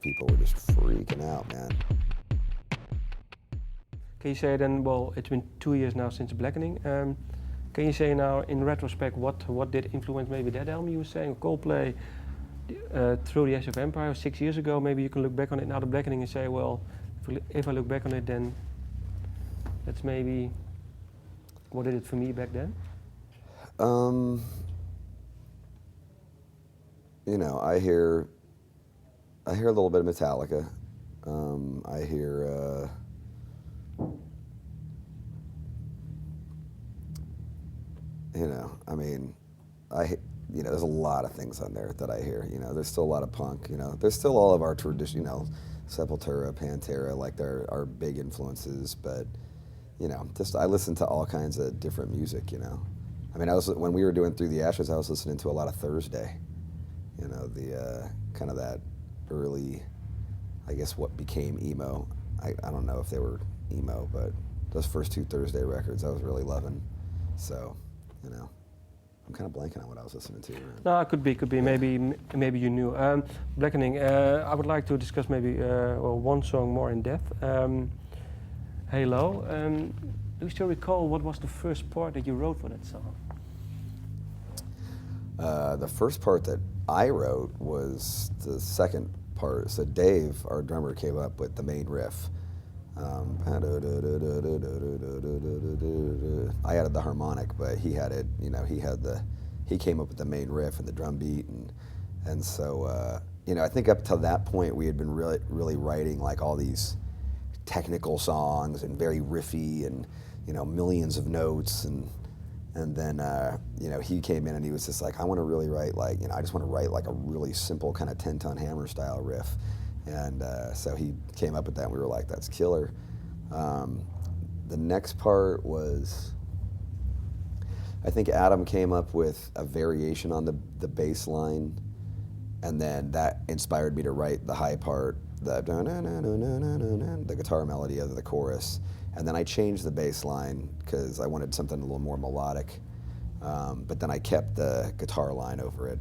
People were just freaking out, man. Can you say then, well, it's been 2 years now since Blackening. Can you say now, in retrospect, what did influence maybe that album you were saying, Coldplay, Through the Ashes of Empire, 6 years ago? Maybe you can look back on it now, the Blackening, and say, well, if I look back on it, then that's maybe what did it for me back then? You know, I hear a little bit of Metallica. I hear you know, I mean, you know, there's a lot of things on there that I hear. You know, there's still a lot of punk. You know, there's still all of our tradition. You know, Sepultura, Pantera, like they're our big influences. But you know, just I listen to all kinds of different music. You know, I mean, when we were doing Through the Ashes, I was listening to a lot of Thursday. You know, the kind of that early, I guess what became emo. I don't know if they were emo, but those first two Thursday records I was really loving. So, you know, I'm kind of blanking on what I was listening to. No, it could be. Yeah. Maybe you knew. Blackening. I would like to discuss maybe one song more in depth. Halo. Do you still recall what was the first part that you wrote for that song? The first part that I wrote was the second part. So Dave, our drummer, came up with the main riff. I added the harmonic, but he had it. You know, he came up with the main riff and the drum beat, and so you know, I think up to that point we had been really writing like all these technical songs and very riffy and you know millions of notes and then you know he came in and he was just like, I want to really write like, you know, I just want to write like a really simple kind of 10-ton hammer style riff. And so he came up with that and we were like, that's killer. The next part was, I think Adam came up with a variation on the bass line, and then that inspired me to write the high part, the guitar melody of the chorus. And then I changed the bass line because I wanted something a little more melodic. But then I kept the guitar line over it.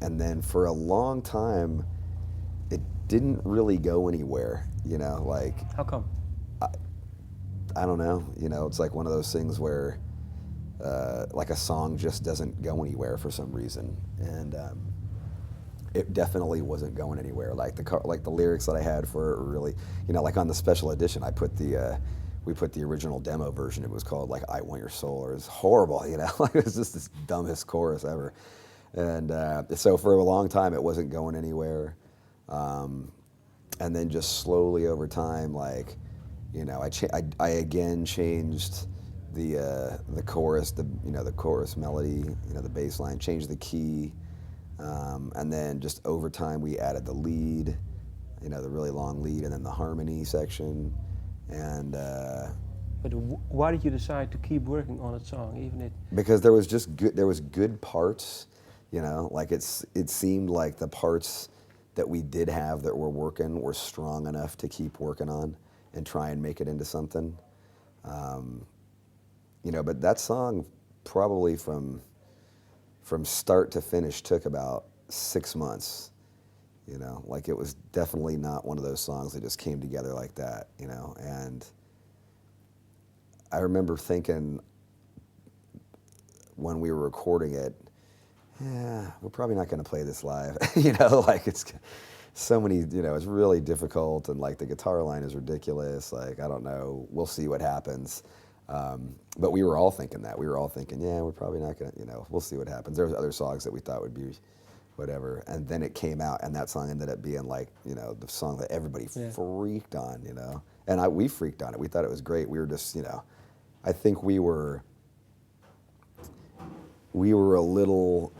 And then for a long time, it didn't really go anywhere, you know, like... How come? I don't know, you know, it's like one of those things where like a song just doesn't go anywhere for some reason. And it definitely wasn't going anywhere. Like the lyrics that I had for it were really, you know, like on the special edition, I put we put the original demo version. It was called like I Want Your Soul, or it was horrible, you know, like it was just this dumbest chorus ever. And so for a long time, it wasn't going anywhere. And then just slowly over time, like, you know, I again changed the chorus, the chorus melody, you know, the bass line, changed the key. And then just over time, we added the lead, you know, the really long lead, and then the harmony section. And but why did you decide to keep working on that song, even it? Because there was good parts. You know, like it seemed like the parts that we did have that were working were strong enough to keep working on and try and make it into something. You know, but that song probably from start to finish took about 6 months. You know, like it was definitely not one of those songs that just came together like that, you know. And I remember thinking when we were recording it, yeah, we're probably not going to play this live. You know, like it's so many, you know, it's really difficult, and like the guitar line is ridiculous. Like, I don't know, we'll see what happens. But we were all thinking that. We were all thinking, yeah, we're probably not going to, you know, we'll see what happens. There was other songs that we thought would be whatever. And then it came out, and that song ended up being like, you know, the song that everybody freaked on, you know. And we freaked on it. We thought it was great. We were just, you know, I think we were a little,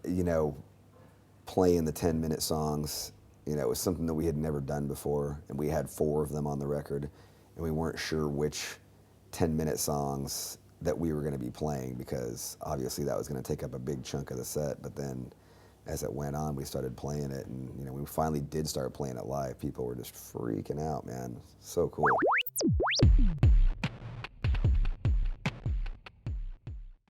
you know, playing the 10-minute songs. You know, it was something that we had never done before, and we had 4 of them on the record, and we weren't sure which 10-minute songs that we were going to be playing, because obviously that was going to take up a big chunk of the set. But then as it went on, we started playing it, and, you know, we finally did start playing it live. People were just freaking out, man. So cool.